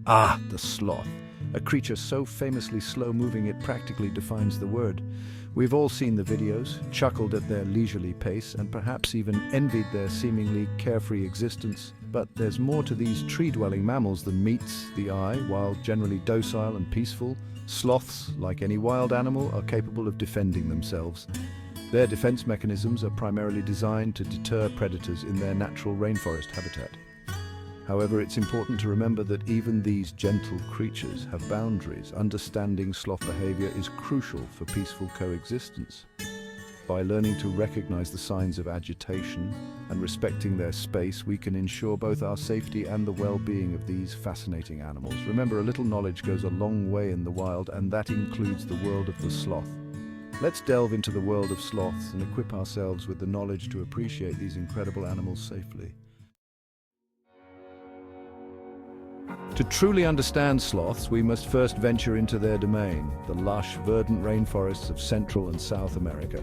Ah, the sloth, a creature so famously slow-moving it practically defines the word. We've all seen the videos, chuckled at their leisurely pace, and perhaps even envied their seemingly carefree existence. But there's more to these tree-dwelling mammals than meets the eye. While generally docile and peaceful, sloths, like any wild animal, are capable of defending themselves. Their defense mechanisms are primarily designed to deter predators in their natural rainforest habitat. However, it's important to remember that even these gentle creatures have boundaries. Understanding sloth behavior is crucial for peaceful coexistence. By learning to recognize the signs of agitation and respecting their space, we can ensure both our safety and the well-being of these fascinating animals. Remember, a little knowledge goes a long way in the wild, and that includes the world of the sloth. Let's delve into the world of sloths and equip ourselves with the knowledge to appreciate these incredible animals safely. To truly understand sloths, we must first venture into their domain, the lush, verdant rainforests of Central and South America.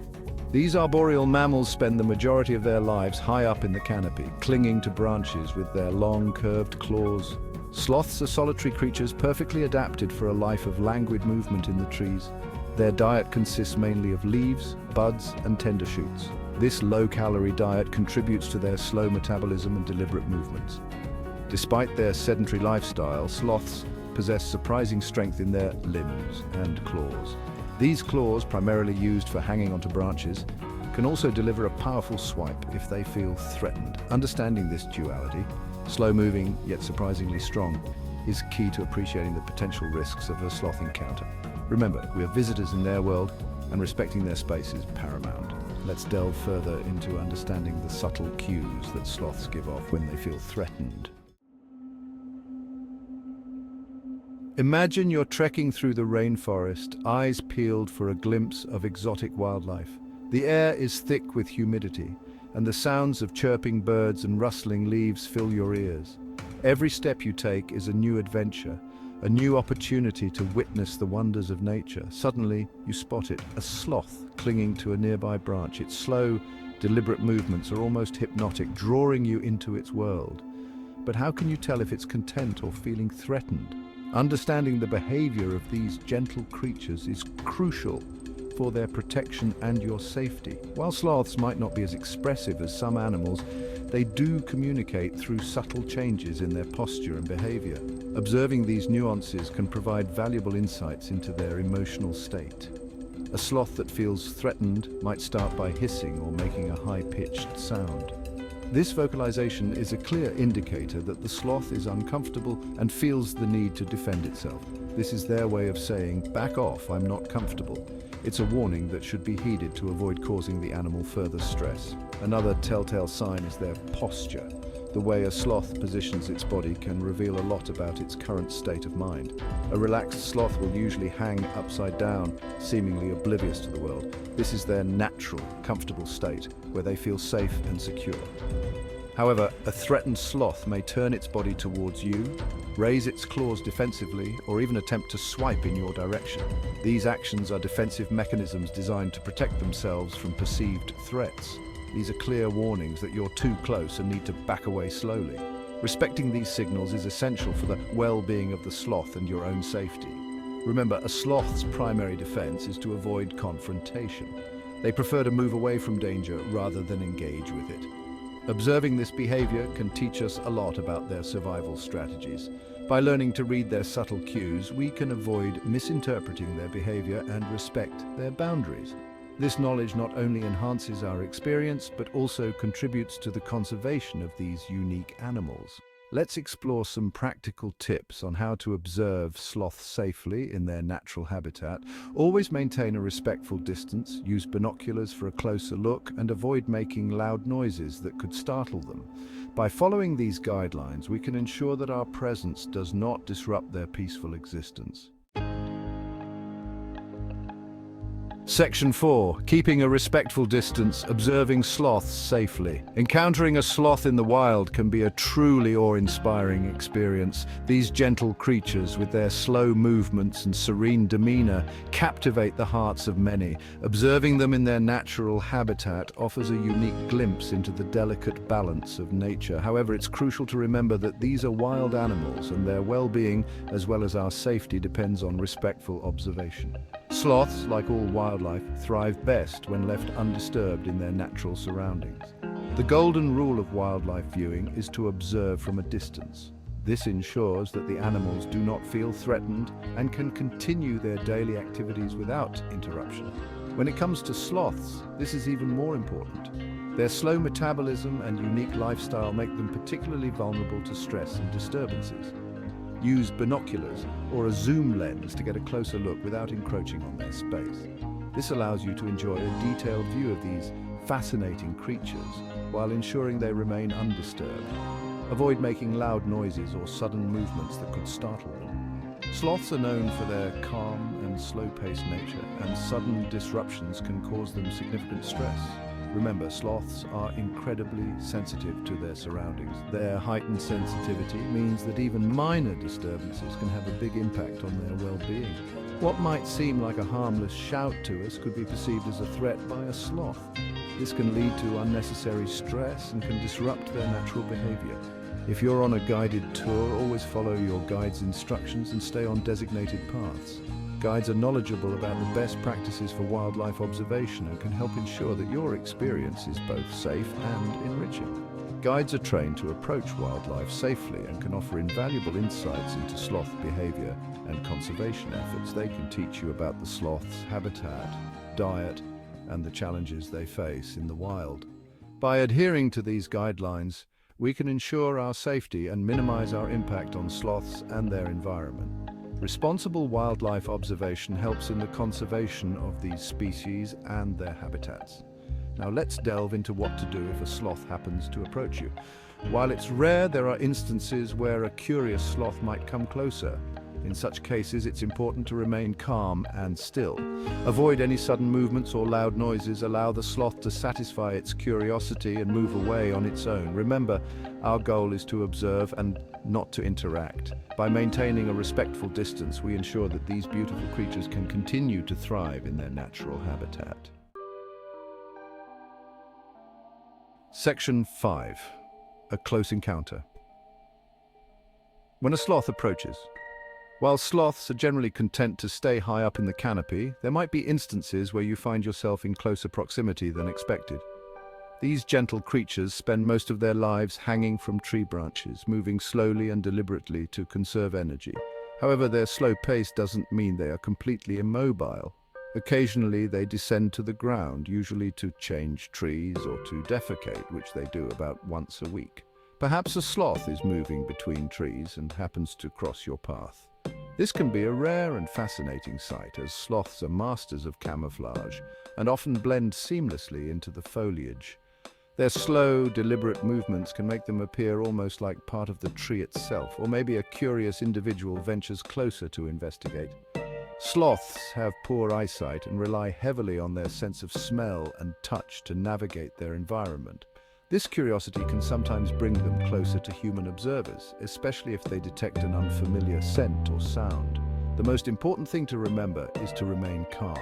These arboreal mammals spend the majority of their lives high up in the canopy, clinging to branches with their long, curved claws. Sloths are solitary creatures perfectly adapted for a life of languid movement in the trees. Their diet consists mainly of leaves, buds, and tender shoots. This low-calorie diet contributes to their slow metabolism and deliberate movements. Despite their sedentary lifestyle, sloths possess surprising strength in their limbs and claws. These claws, primarily used for hanging onto branches, can also deliver a powerful swipe if they feel threatened. Understanding this duality, slow-moving yet surprisingly strong, is key to appreciating the potential risks of a sloth encounter. Remember, we are visitors in their world, and respecting their space is paramount. Let's delve further into understanding the subtle cues that sloths give off when they feel threatened. Imagine you're trekking through the rainforest, eyes peeled for a glimpse of exotic wildlife. The air is thick with humidity, and the sounds of chirping birds and rustling leaves fill your ears. Every step you take is a new adventure, a new opportunity to witness the wonders of nature. Suddenly, you spot it, a sloth clinging to a nearby branch. Its slow, deliberate movements are almost hypnotic, drawing you into its world. But how can you tell if it's content or feeling threatened? Understanding the behavior of these gentle creatures is crucial for their protection and your safety. While sloths might not be as expressive as some animals, they do communicate through subtle changes in their posture and behavior. Observing these nuances can provide valuable insights into their emotional state. A sloth that feels threatened might start by hissing or making a high-pitched sound. This vocalization is a clear indicator that the sloth is uncomfortable and feels the need to defend itself. This is their way of saying, "Back off, I'm not comfortable." It's a warning that should be heeded to avoid causing the animal further stress. Another telltale sign is their posture. The way a sloth positions its body can reveal a lot about its current state of mind. A relaxed sloth will usually hang upside down, seemingly oblivious to the world. This is their natural, comfortable state, where they feel safe and secure. However, a threatened sloth may turn its body towards you, raise its claws defensively, or even attempt to swipe in your direction. These actions are defensive mechanisms designed to protect themselves from perceived threats. These are clear warnings that you're too close and need to back away slowly. Respecting these signals is essential for the well-being of the sloth and your own safety. Remember, a sloth's primary defense is to avoid confrontation. They prefer to move away from danger rather than engage with it. Observing this behavior can teach us a lot about their survival strategies. By learning to read their subtle cues, we can avoid misinterpreting their behavior and respect their boundaries. This knowledge not only enhances our experience, but also contributes to the conservation of these unique animals. Let's explore some practical tips on how to observe sloths safely in their natural habitat. Always maintain a respectful distance, use binoculars for a closer look, and avoid making loud noises that could startle them. By following these guidelines, we can ensure that our presence does not disrupt their peaceful existence. Section 4. Keeping a respectful distance, observing sloths safely. Encountering a sloth in the wild can be a truly awe-inspiring experience. These gentle creatures, with their slow movements and serene demeanor, captivate the hearts of many. Observing them in their natural habitat offers a unique glimpse into the delicate balance of nature. However, it's crucial to remember that these are wild animals, and their well-being, as well as our safety, depends on respectful observation. Sloths, like all wildlife, thrive best when left undisturbed in their natural surroundings. The golden rule of wildlife viewing is to observe from a distance. This ensures that the animals do not feel threatened and can continue their daily activities without interruption. When it comes to sloths, this is even more important. Their slow metabolism and unique lifestyle make them particularly vulnerable to stress and disturbances. Use binoculars or a zoom lens to get a closer look without encroaching on their space. This allows you to enjoy a detailed view of these fascinating creatures while ensuring they remain undisturbed. Avoid making loud noises or sudden movements that could startle them. Sloths are known for their calm and slow-paced nature, and sudden disruptions can cause them significant stress. Remember, sloths are incredibly sensitive to their surroundings. Their heightened sensitivity means that even minor disturbances can have a big impact on their well-being. What might seem like a harmless shout to us could be perceived as a threat by a sloth. This can lead to unnecessary stress and can disrupt their natural behavior. If you're on a guided tour, always follow your guide's instructions and stay on designated paths. Guides are knowledgeable about the best practices for wildlife observation and can help ensure that your experience is both safe and enriching. Guides are trained to approach wildlife safely and can offer invaluable insights into sloth behavior and conservation efforts. They can teach you about the sloth's habitat, diet, and the challenges they face in the wild. By adhering to these guidelines, we can ensure our safety and minimize our impact on sloths and their environment. Responsible wildlife observation helps in the conservation of these species and their habitats. Now let's delve into what to do if a sloth happens to approach you. While it's rare, there are instances where a curious sloth might come closer. In such cases, it's important to remain calm and still. Avoid any sudden movements or loud noises. Allow the sloth to satisfy its curiosity and move away on its own. Remember, our goal is to observe and not to interact. By maintaining a respectful distance, we ensure that these beautiful creatures can continue to thrive in their natural habitat. Section 5. A close encounter. When a sloth approaches, while sloths are generally content to stay high up in the canopy, there might be instances where you find yourself in closer proximity than expected. These gentle creatures spend most of their lives hanging from tree branches, moving slowly and deliberately to conserve energy. However, their slow pace doesn't mean they are completely immobile. Occasionally, they descend to the ground, usually to change trees or to defecate, which they do about once a week. Perhaps a sloth is moving between trees and happens to cross your path. This can be a rare and fascinating sight, as sloths are masters of camouflage and often blend seamlessly into the foliage. Their slow, deliberate movements can make them appear almost like part of the tree itself, or maybe a curious individual ventures closer to investigate. Sloths have poor eyesight and rely heavily on their sense of smell and touch to navigate their environment. This curiosity can sometimes bring them closer to human observers, especially if they detect an unfamiliar scent or sound. The most important thing to remember is to remain calm.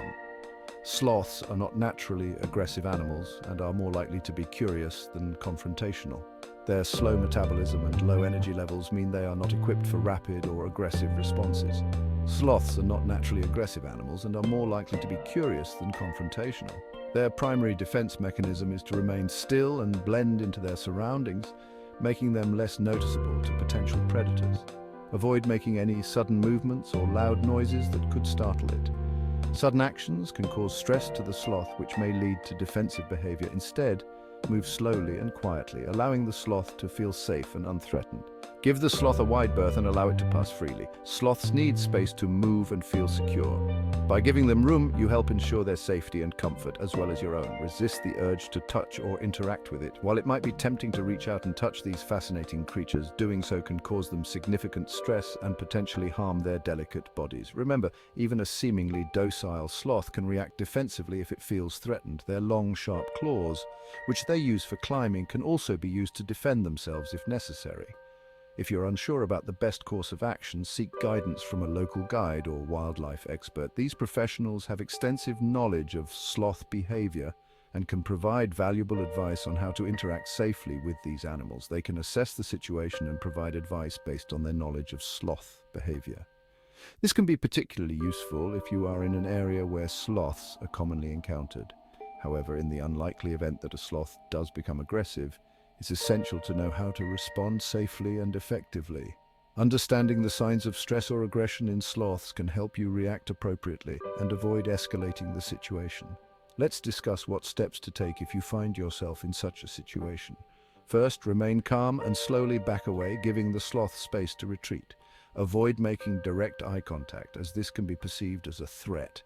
Sloths are not naturally aggressive animals and are more likely to be curious than confrontational. Their slow metabolism and low energy levels mean they are not equipped for rapid or aggressive responses. Sloths are not naturally aggressive animals and are more likely to be curious than confrontational. Their primary defense mechanism is to remain still and blend into their surroundings, making them less noticeable to potential predators. Avoid making any sudden movements or loud noises that could startle it. Sudden actions can cause stress to the sloth, which may lead to defensive behavior. Instead, move slowly and quietly, allowing the sloth to feel safe and unthreatened. Give the sloth a wide berth and allow it to pass freely. Sloths need space to move and feel secure. By giving them room, you help ensure their safety and comfort, as well as your own. Resist the urge to touch or interact with it. While it might be tempting to reach out and touch these fascinating creatures, doing so can cause them significant stress and potentially harm their delicate bodies. Remember, even a seemingly docile sloth can react defensively if it feels threatened. Their long, sharp claws, which they use for climbing, can also be used to defend themselves if necessary. If you're unsure about the best course of action, seek guidance from a local guide or wildlife expert. These professionals have extensive knowledge of sloth behavior and can provide valuable advice on how to interact safely with these animals. They can assess the situation and provide advice based on their knowledge of sloth behavior. This can be particularly useful if you are in an area where sloths are commonly encountered. However, in the unlikely event that a sloth does become aggressive, it's essential to know how to respond safely and effectively. Understanding the signs of stress or aggression in sloths can help you react appropriately and avoid escalating the situation. Let's discuss what steps to take if you find yourself in such a situation. First, remain calm and slowly back away, giving the sloth space to retreat. Avoid making direct eye contact, as this can be perceived as a threat.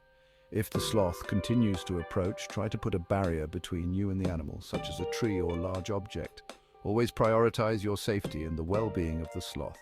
If the sloth continues to approach, try to put a barrier between you and the animal, such as a tree or large object. Always prioritize your safety and the well-being of the sloth.